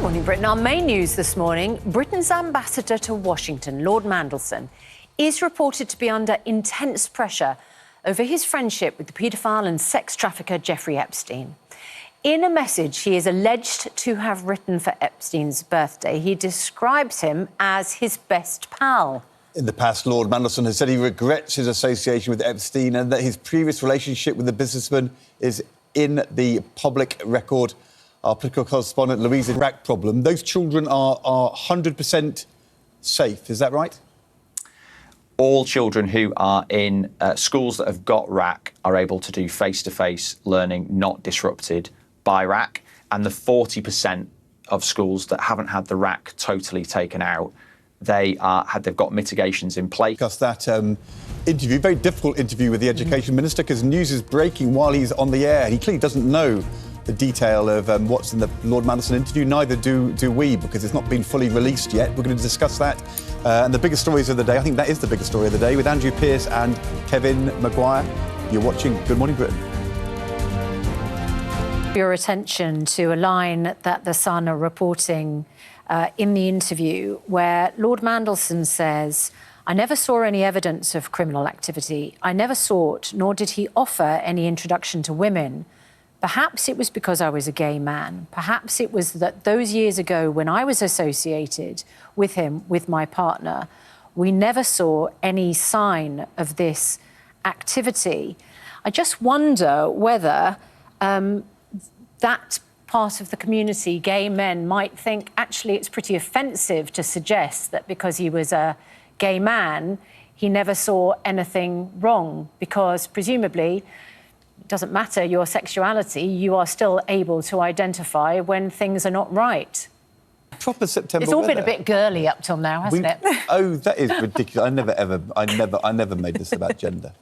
Morning Britain. Our main news this morning, Britain's ambassador to Washington, Lord Mandelson, is reported to be under intense pressure over his friendship with the paedophile and sex trafficker Jeffrey Epstein. In a message he is alleged to have written for Epstein's birthday, he describes him as his best pal. In the past, Lord Mandelson has said he regrets his association with Epstein and that his previous relationship with the businessman is in the public record. Our political correspondent, Louisa, Iraq problem. Those children are 100% safe, is that right? All children who are in schools that have got RAC are able to do face-to-face learning not disrupted by RAC, and the 40% of schools that haven't had the RAC totally taken out, they've got mitigations in place. Because that interview, very difficult interview with the Education Minister, because news is breaking while he's on the air. He clearly doesn't know the detail of what's in the Lord Mandelson interview. Neither do we, because it's not been fully released yet. We're going to discuss that. And the biggest stories of the day, I think that is the biggest story of the day, with Andrew Pearce and Kevin Maguire. You're watching Good Morning Britain. Your attention to a line that the Sun are reporting in the interview where Lord Mandelson says, "I never saw any evidence of criminal activity. I never sought, nor did he offer any introduction to women. Perhaps it was because I was a gay man. Perhaps it was that those years ago when I was associated with him, with my partner, we never saw any sign of this activity." I just wonder whether that part of the community, gay men, might think actually it's pretty offensive to suggest that because he was a gay man, he never saw anything wrong, because presumably it doesn't matter your sexuality, you are still able to identify when things are not right. Proper September It's all weather. been a bit girly up till now, hasn't it? Oh, that is ridiculous. I never made this about gender.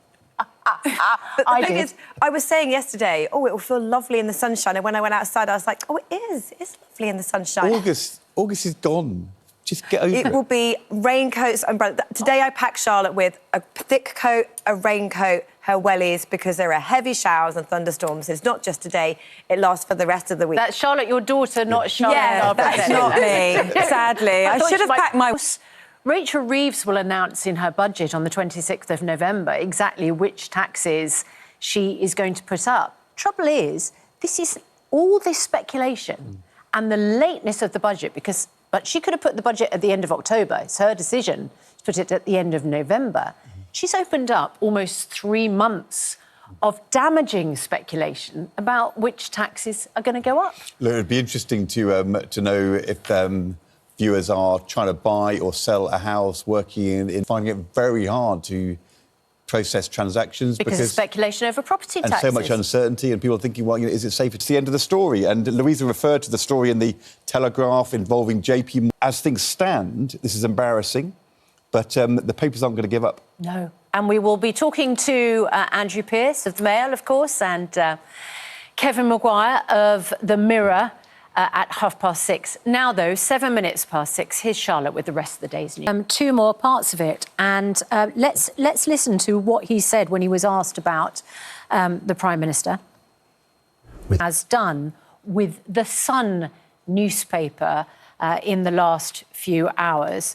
But the thing is, I was saying yesterday, it will feel lovely in the sunshine. And when I went outside, I was like, it is. It's lovely in the sunshine. August is gone. Just get over it. It will be raincoats, umbrella. Today I packed Charlotte with a thick coat, a raincoat, her wellies, because there are heavy showers and thunderstorms. It's not just today, it lasts for the rest of the week. That's Charlotte, your daughter, not Charlotte. Yeah, that's not me, sadly. I should have packed my... Rachel Reeves will announce in her budget on the 26th of November exactly which taxes she is going to put up. Trouble is, this is all this speculation and the lateness of the budget, but she could have put the budget at the end of October. It's her decision to put it at the end of November. She's opened up almost 3 months of damaging speculation about which taxes are going to go up. Look, it'd be interesting to know if viewers are trying to buy or sell a house, working in finding it very hard to process transactions because of speculation over property taxes. And so much uncertainty, and people are thinking, well, is it safe? It's the end of the story. And Louisa referred to the story in the Telegraph involving JP. As things stand, this is embarrassing, but the papers aren't going to give up. No. And we will be talking to Andrew Pearce of the Mail, of course, and Kevin Maguire of the Mirror at 6:30. Now, though, 7 minutes past 6, here's Charlotte with the rest of the day's news. 2 more parts of it, and let's listen to what he said when he was asked about the Prime Minister. Has done with the Sun newspaper in the last few hours.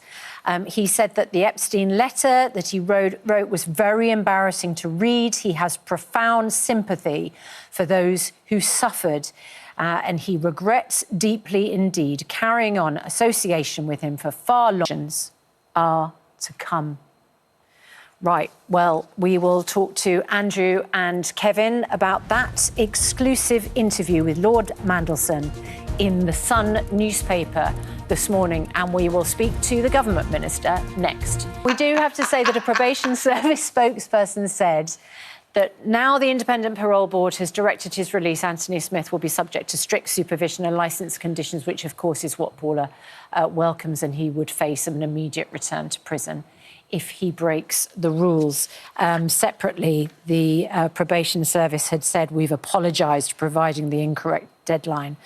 He said that the Epstein letter that he wrote was very embarrassing to read. He has profound sympathy for those who suffered. And he regrets deeply indeed carrying on association with him for far longer are to come. Right, well, we will talk to Andrew and Kevin about that exclusive interview with Lord Mandelson in the Sun newspaper this morning, and we will speak to the government minister next. We do have to say that a probation service spokesperson said that now the Independent Parole Board has directed his release, Anthony Smith will be subject to strict supervision and licence conditions, which, of course, is what Paula welcomes, and he would face an immediate return to prison if he breaks the rules. Separately, the probation service had said, we've apologised for providing the incorrect deadline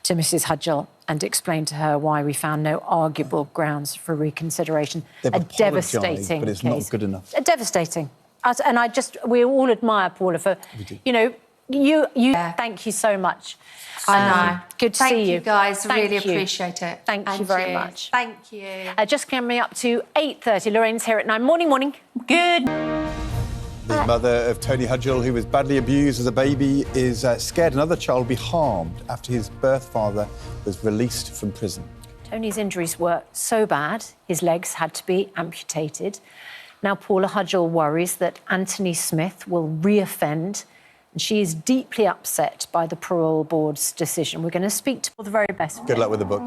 to Mrs Hudgell and explained to her why we found no arguable grounds for reconsideration. They've devastating but it's case. Not good enough. Devastating. And we all admire Paula for, Thank you so much. I know. Good to see you. Thank you, guys. Thank Really you. appreciate it. Thank you very much. Thank you. Just coming up to 8:30. Lorraine's here at 9. Morning. Good. The mother of Tony Hudgell, who was badly abused as a baby, is scared another child will be harmed after his birth father was released from prison. Tony's injuries were so bad, his legs had to be amputated. Now Paula Hudgell worries that Anthony Smith will reoffend, and she is deeply upset by the parole board's decision. We're going to speak to all the very best. Good luck with the book.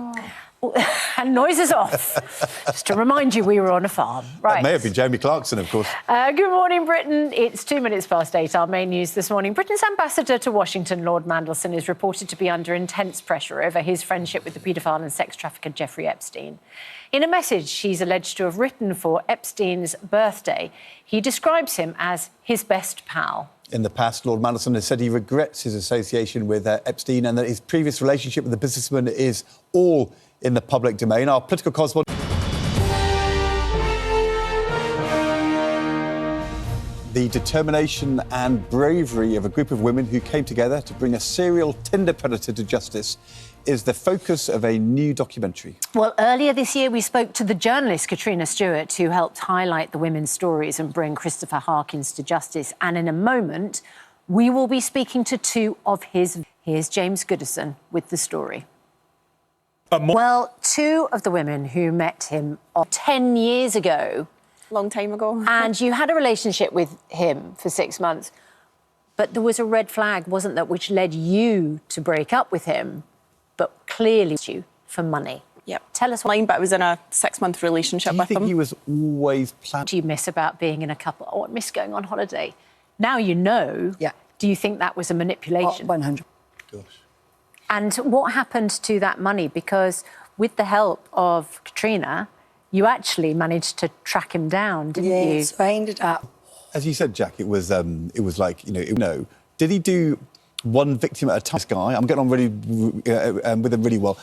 And noise is off. Just to remind you, we were on a farm. Right. That may have been Jamie Clarkson, of course. Good morning, Britain. It's 2 minutes past 8. Our main news this morning. Britain's ambassador to Washington, Lord Mandelson, is reported to be under intense pressure over his friendship with the paedophile and sex trafficker Jeffrey Epstein. In a message he's alleged to have written for Epstein's birthday, he describes him as his best pal. In the past, Lord Mandelson has said he regrets his association with Epstein and that his previous relationship with the businessman is all in the public domain. Our political correspondent... The determination and bravery of a group of women who came together to bring a serial Tinder predator to justice is the focus of a new documentary. Well, earlier this year, we spoke to the journalist Katrina Stewart, who helped highlight the women's stories and bring Christopher Harkins to justice. And in a moment, we will be speaking to two of his... Here's James Goodison with the story. Well, two of the women who met him 10 years ago. Long time ago. And you had a relationship with him for 6 months. But there was a red flag, wasn't there, which led you to break up with him, but clearly you for money. Yep. Tell us But I was in a 6-month relationship with him. Do you think he was always planned? What do you miss about being in a couple? Oh, I miss going on holiday. Now you know. Yeah. Do you think that was a manipulation? 100. Gosh. And what happened to that money? Because with the help of Katrina, you actually managed to track him down, didn't you? Yes, I ended up. As you said, Jack, it was like, Did he do one victim at a time? This guy, I'm getting on really with him really well.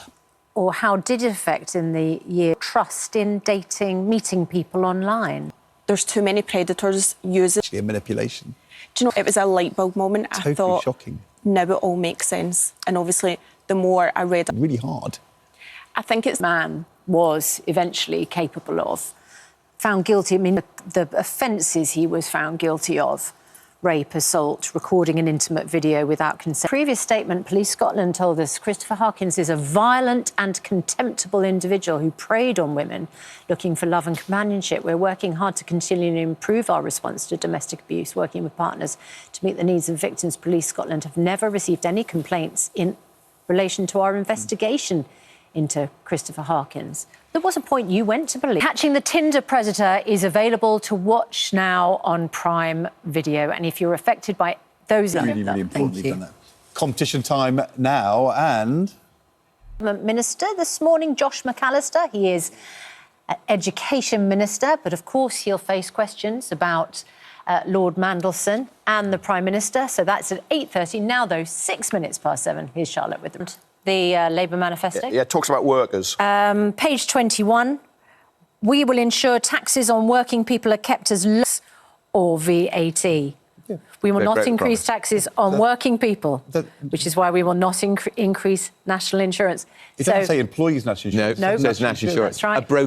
Or how did it affect in the year trust in dating, meeting people online? There's too many predators using... Actually, a manipulation. Do you know, it was a light bulb moment. Totally I thought, shocking. Now it all makes sense. And obviously, the more I read... Really hard. I think it's... Man was eventually capable of, found guilty. I mean, the offences he was found guilty of, rape, assault, recording an intimate video without consent. Previous statement, Police Scotland told us Christopher Harkins is a violent and contemptible individual who preyed on women looking for love and companionship. We're working hard to continually improve our response to domestic abuse, working with partners to meet the needs of victims. Police Scotland have never received any complaints in relation to our investigation into Christopher Harkins. There was a point you went to believe. Catching the Tinder Predator is available to watch now on Prime Video. And if you're affected by those... Really important you've done that. Competition time now, and... Minister this morning, Josh McAllister. He is Education Minister, but of course he'll face questions about Lord Mandelson and the Prime Minister. So that's at 8:30. Now, though, 6 minutes past 7. Here's Charlotte with them. The Labour manifesto. Yeah, it talks about workers. Page 21. We will ensure taxes on working people are kept as low or VAT. Yeah. We will not increase taxes on working people, which is why we will not increase national insurance. It doesn't say employees' national insurance. No, it says national insurance. That's right. A broker